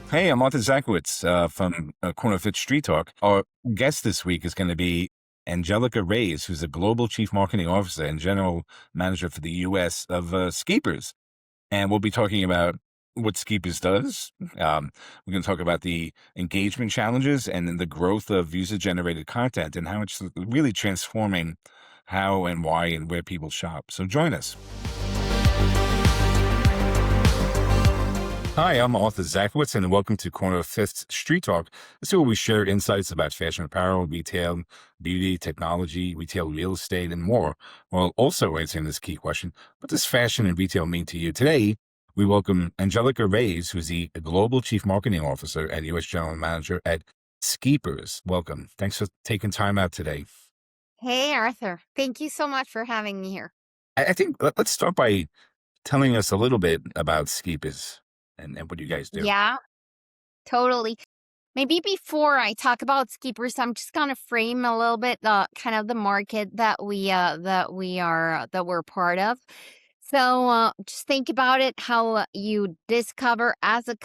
Hey, I'm Arthur Zaczkiewicz from Corner Fit Street Talk. Our guest this week is going to be Angelica Reyes, who's the Global Chief Marketing Officer and General Manager for the U.S. of Skeepers. And we'll be talking about what Skeepers does. We're going to talk about the engagement challenges and then the growth of user-generated content and how it's really transforming how and why and where people shop. So join us. Hi, I'm Arthur Zaczkiewicz, and welcome to Corner Fifth Street Talk. This is where we share insights about fashion apparel, retail, beauty, technology, retail real estate, and more, while also answering this key question: what does fashion and retail mean to you? Today, we welcome Angelica Reyes, who's the Global Chief Marketing Officer and U.S. General Manager at Skeepers. Welcome. Thanks for taking time out today. Hey, Arthur. Thank you so much for having me here. I think let's start by telling us a little bit about Skeepers and what you guys do. Yeah, totally. Maybe before I talk about Skeepers, I'm just gonna frame a little bit the kind of the market that we're part of. So just think about it: how you discover as a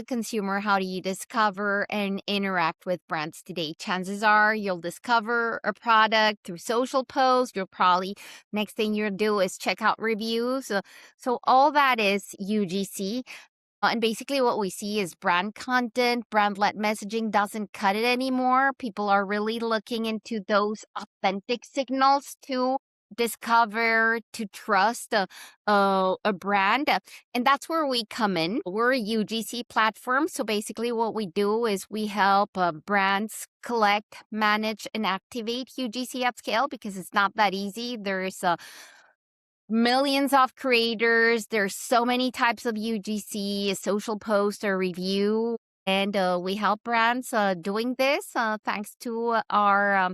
consumer, how do you discover and interact with brands today? Chances are you'll discover a product through social posts. You'll probably next thing you'll do is check out reviews. So all that is UGC. And basically, what we see is brand content, brand led messaging doesn't cut it anymore. People are really looking into those authentic signals to discover, to trust a brand. And that's where we come in. We're a UGC platform. So basically, what we do is we help brands collect, manage, and activate UGC at scale because it's not that easy. There's millions of creators. There's so many types of UGC, social post or review. And we help brands doing this thanks to our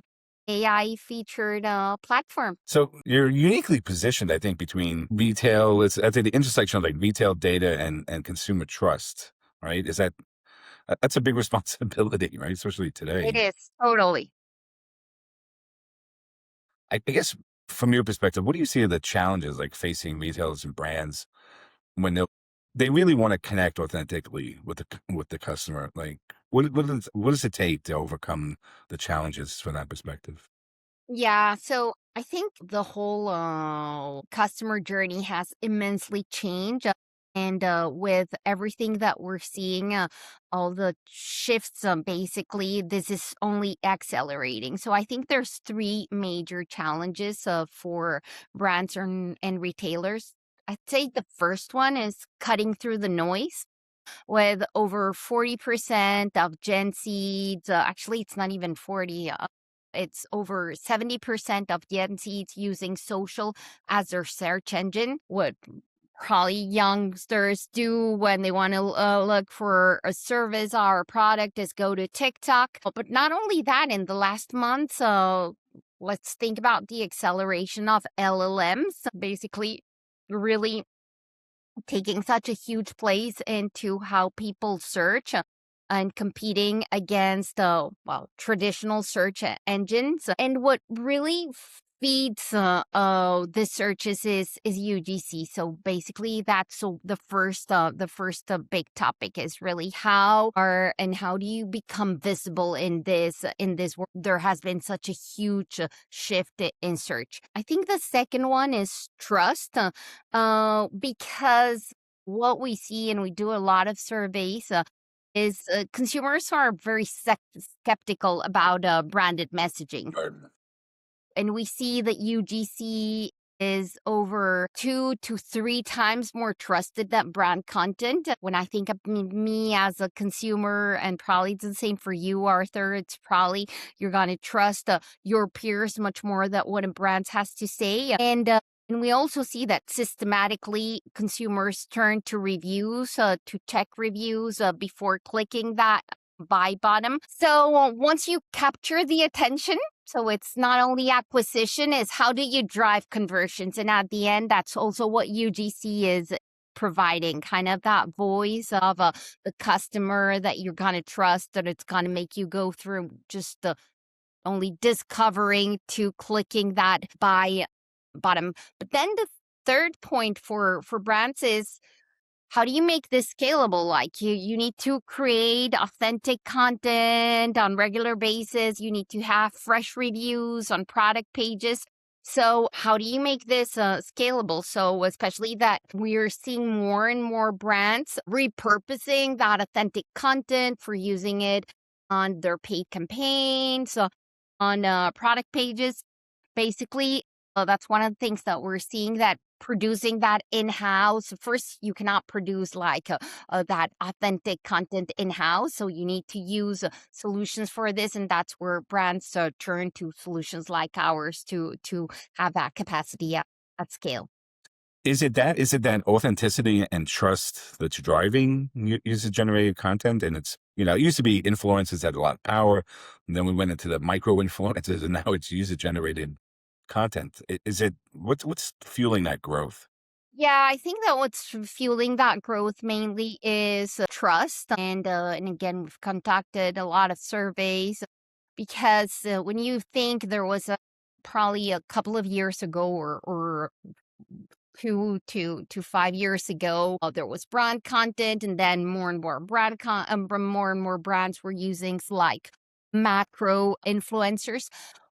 AI featured platform. So you're uniquely positioned, I think, between retail. It's at the intersection of like retail data and consumer trust, right? That's a big responsibility, right? Especially It today. is totally. I guess from your perspective, what do you see are the challenges like facing retailers and brands when they really want to connect authentically with the customer? Like, what does it take to overcome the challenges from that perspective? Yeah, so I think the whole customer journey has immensely changed. And with everything that we're seeing, all the shifts, basically, this is only accelerating. So I think there's three major challenges for brands and retailers. I'd say the first one is cutting through the noise with over 40% of Gen Z. Actually, it's not even 40. It's over 70% of Gen Zs using social as their search engine. What probably youngsters do when they want to look for a service or a product is go to TikTok. But not only that, in the last month, let's think about the acceleration of LLMs. Basically, really taking such a huge place into how people search and competing against traditional search engines. And what really feeds the searches is UGC. So basically that's the first big topic is really how do you become visible in this world. There has been such a huge shift in search. I think the second one is trust, because what we see, and we do a lot of surveys, is consumers are very skeptical about branded messaging. Right. And we see that UGC is over 2 to 3 times more trusted than brand content. When I think of me as a consumer, and probably it's the same for you, Arthur, it's probably you're going to trust your peers much more than what a brand has to say. And we also see that systematically consumers turn to reviews to check reviews before clicking that buy button. So once you capture the attention, so it's not only acquisition, is how do you drive conversions? And at the end, that's also what UGC is providing, kind of that voice of the customer that you're going to trust, that it's going to make you go through just the only discovering to clicking that buy button. But then the third point for brands is how do you make this scalable? Like you need to create authentic content on regular basis. You need to have fresh reviews on product pages. So how do you make this scalable? So especially that we're seeing more and more brands repurposing that authentic content for using it on their paid campaigns, on product pages. Basically, that's one of the things that we're seeing, that producing that in-house. First, you cannot produce like that authentic content in-house, so you need to use solutions for this, and that's where brands turn to solutions like ours to have that capacity at scale. Is it that authenticity and trust that's driving user generated content? And it's, it used to be influencers had a lot of power, and then we went into the micro influencers, and now it's user generated content. Is it what's fueling that growth? Yeah, I think that what's fueling that growth mainly is trust, and again, we've conducted a lot of surveys because when you think there was probably a couple of years ago, or 2 to 5 years ago, there was brand content, and then more and more more and more brands were using like macro influencers.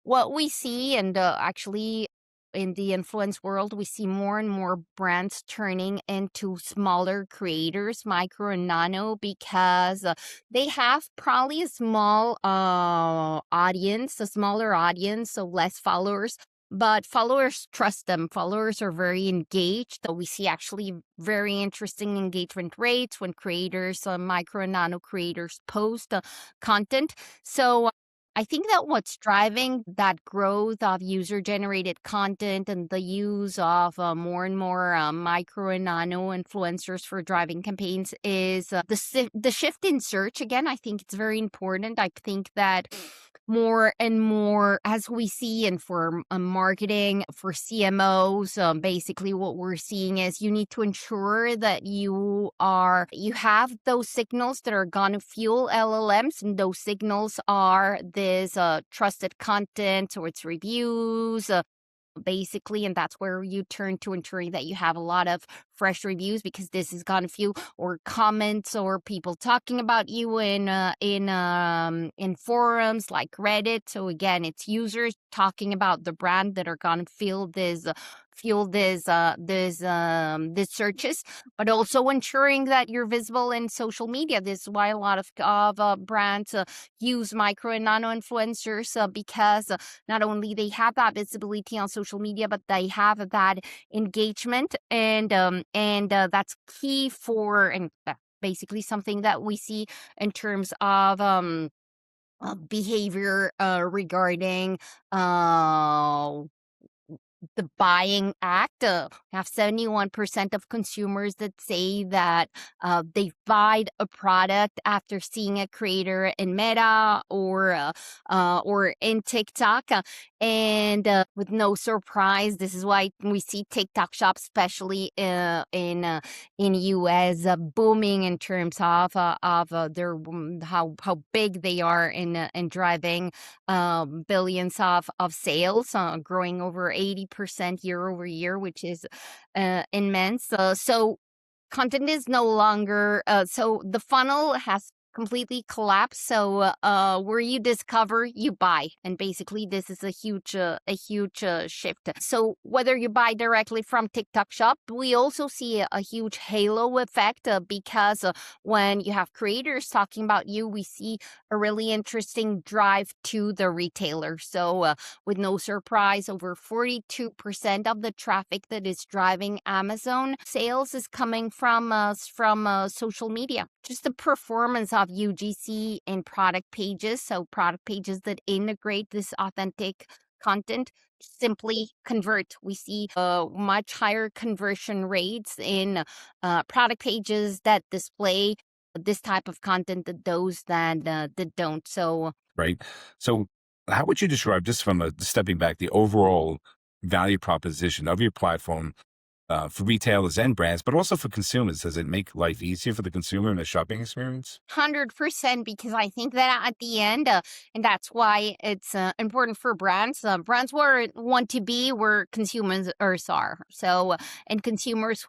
What we see, and actually in the influence world, we see more and more brands turning into smaller creators, micro and nano, because they have probably a small audience, a smaller audience, so less followers. But followers trust them. Followers are very engaged. So we see actually very interesting engagement rates when creators, micro and nano creators, post content. So I think that what's driving that growth of user generated content and the use of more and more micro and nano influencers for driving campaigns is the shift in search. Again, I think it's very important. I think that more and more, as we see, and for marketing, for CMOs, basically what we're seeing is you need to ensure that you have those signals that are going to fuel LLMs, and those signals are this trusted content, or its reviews, basically, and that's where you turn to ensuring that you have a lot of fresh reviews, because this is gonna fuel, or comments, or people talking about you in forums like Reddit. So again, it's users talking about the brand that are gonna fuel this searches, but also ensuring that you're visible in social media. This is why a lot of brands use micro and nano influencers, because not only they have that visibility on social media, but they have that engagement, and that's key for, and basically something that we see in terms of behavior regarding the buying act. We have 71% of consumers that say that they've bought a product after seeing a creator in Meta or in TikTok. And with no surprise, this is why we see TikTok Shop, especially in US, booming in terms of their how big they are in driving billions of sales, growing over 80% year over year, which is immense. So content is no longer, so the funnel has completely collapsed. So where you discover, you buy, and basically this is a huge shift. So whether you buy directly from TikTok Shop, we also see a huge halo effect, because when you have creators talking about you, we see a really interesting drive to the retailer. So with no surprise, over 42% of the traffic that is driving Amazon sales is coming from social media. Just the performance of UGC in product pages, so product pages that integrate this authentic content, simply convert. We see much higher conversion rates in product pages that display this type of content than those that don't. So Right. So how would you describe, just from stepping back, the overall value proposition of your platform for retailers and brands, but also for consumers? Does it make life easier for the consumer in the shopping experience? 100% because I think that at the end, and that's why it's important for brands. Brands want to be where consumers are. So, and consumers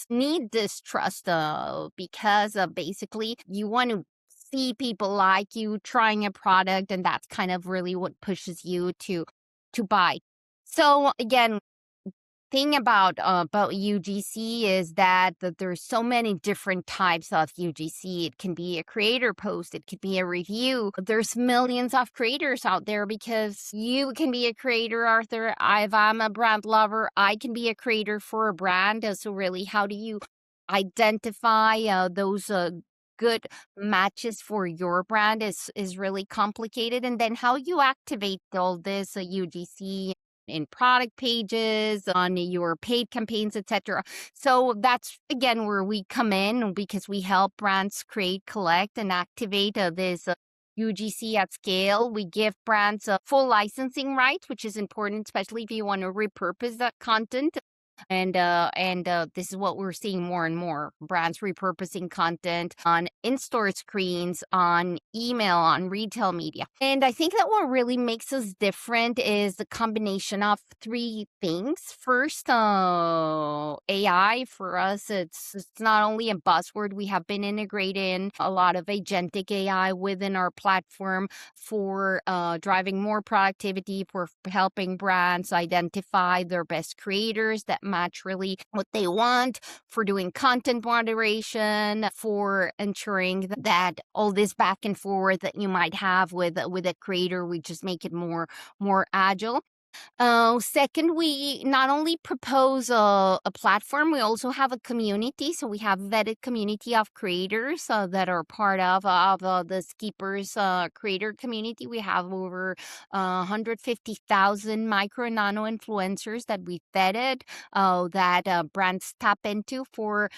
need this trust because basically you want to see people like you trying a product, and that's kind of really what pushes you to buy. So again, thing about UGC is that there's so many different types of UGC. It can be a creator post, it could be a review. There's millions of creators out there because you can be a creator, Arthur. If I'm a brand lover, I can be a creator for a brand. So really, how do you identify those good matches for your brand is really complicated, and then how you activate all this UGC in product pages, on your paid campaigns, etc. So that's again where we come in because we help brands create, collect, and activate this UGC at scale. We give brands full licensing rights, which is important, especially if you want to repurpose that content. And this is what we're seeing more and more: brands repurposing content on in-store screens, on email, on retail media. And I think that what really makes us different is the combination of three things. First, AI. For us, it's not only a buzzword. We have been integrating a lot of agentic AI within our platform for driving more productivity, for helping brands identify their best creators that match really what they want, for doing content moderation, for ensuring that all this back and forth that you might have with a creator, we just make it more agile. Second, we not only propose a platform, we also have a community. So we have vetted community of creators that are part of the Skeepers creator community. We have over 150,000 micro and nano influencers that we vetted that brands tap into for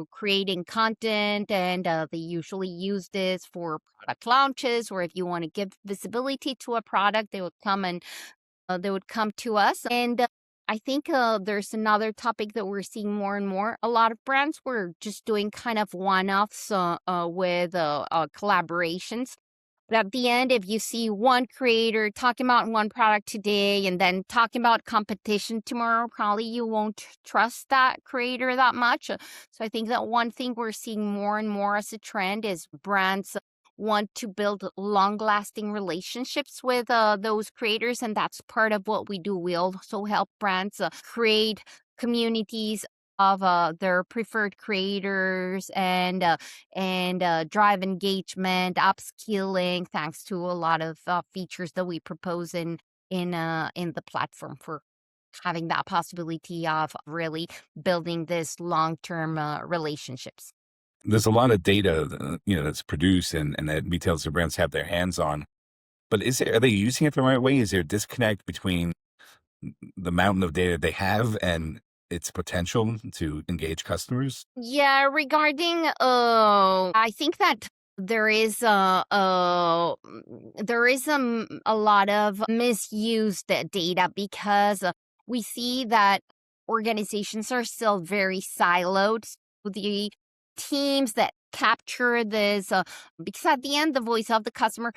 creating content, and they usually use this for product launches, or if you want to give visibility to a product, they would come to us. And I think there's another topic that we're seeing more and more. A lot of brands were just doing kind of one-offs with collaborations. But at the end, if you see one creator talking about one product today and then talking about competition tomorrow, probably you won't trust that creator that much. So I think that one thing we're seeing more and more as a trend is brands want to build long-lasting relationships with those creators, and that's part of what we do. We also help brands create communities of their preferred creators and drive engagement, upskilling, thanks to a lot of features that we propose in the platform for having that possibility of really building this long-term relationships. There's a lot of data, that's produced and that retailers and brands have their hands on. But are they using it the right way? Is there a disconnect between the mountain of data they have and its potential to engage customers? Yeah, regarding I think that there is a lot of misused data because we see that organizations are still very siloed. So the teams that capture this, because at the end, the voice of the customer,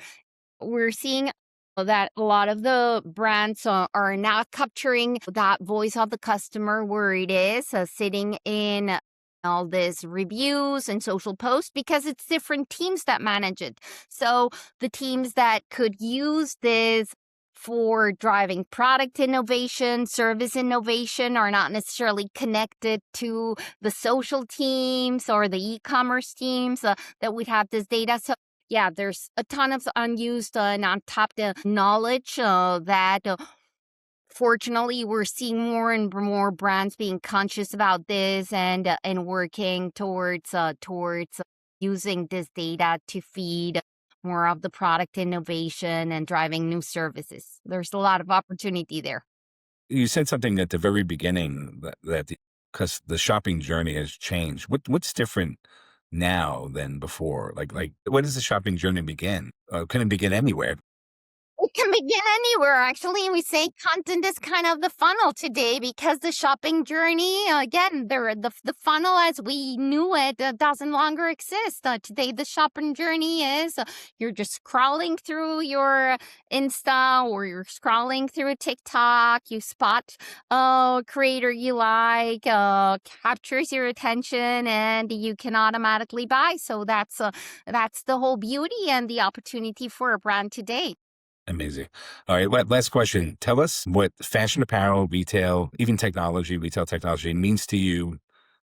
we're seeing that a lot of the brands are now capturing that voice of the customer where it is sitting in all these reviews and social posts, because it's different teams that manage it. So the teams that could use this for driving product innovation, service innovation, are not necessarily connected to the social teams or the e-commerce teams that would have this data. So yeah, there's a ton of unused and untapped knowledge that fortunately we're seeing more and more brands being conscious about this and working towards using this data to feed more of the product innovation and driving new services. There's a lot of opportunity there. You said something at the very beginning that because the shopping journey has changed. What's different now than before? Like, where does the shopping journey begin? Can it begin anywhere? can begin anywhere. Actually, we say content is kind of the funnel today because the shopping journey, again, the funnel as we knew it doesn't longer exist. Today, the shopping journey is you're just scrolling through your Insta or you're scrolling through TikTok. You spot a creator you like, captures your attention, and you can automatically buy. So that's the whole beauty and the opportunity for a brand today. Amazing. All right, last question. Tell us what fashion apparel, retail, even technology, retail technology means to you,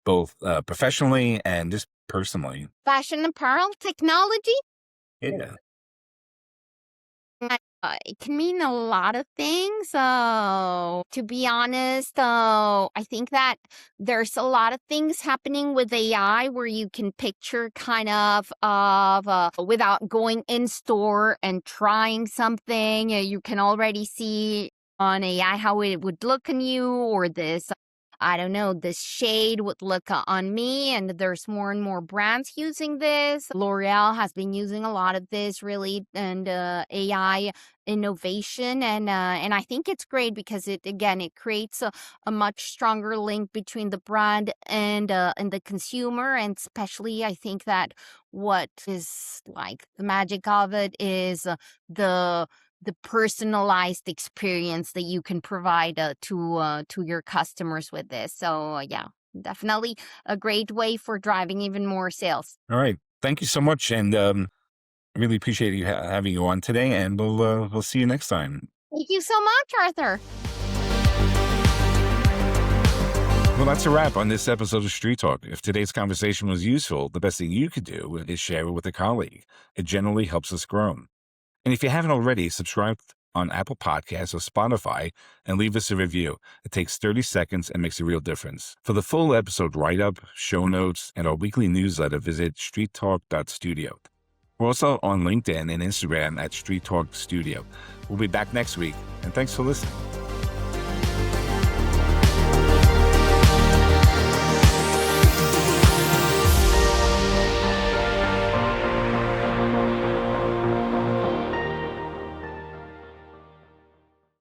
both professionally and just personally. Fashion apparel technology, Yeah. it can mean a lot of things. To be honest, I think that there's a lot of things happening with AI where you can picture kind of without going in store and trying something. You can already see on AI how it would look on you, or this. I don't know, this shade would look on me, and there's more and more brands using this. L'Oreal has been using a lot of this really, and AI innovation, and I think it's great because it creates a much stronger link between the brand and the consumer, and especially I think that what is like the magic of it is the the personalized experience that you can provide to your customers with this. So yeah, definitely a great way for driving even more sales. All right. Thank you so much, and I really appreciate you having you on today. And we'll see you next time. Thank you so much, Arthur. Well, that's a wrap on this episode of Street Talk. If today's conversation was useful, the best thing you could do is share it with a colleague. It generally helps us grow. And if you haven't already, subscribe on Apple Podcasts or Spotify and leave us a review. It takes 30 seconds and makes a real difference. For the full episode write-up, show notes, and our weekly newsletter, visit streettalk.studio. We're also on LinkedIn and Instagram at Street Talk Studio. We'll be back next week, and thanks for listening.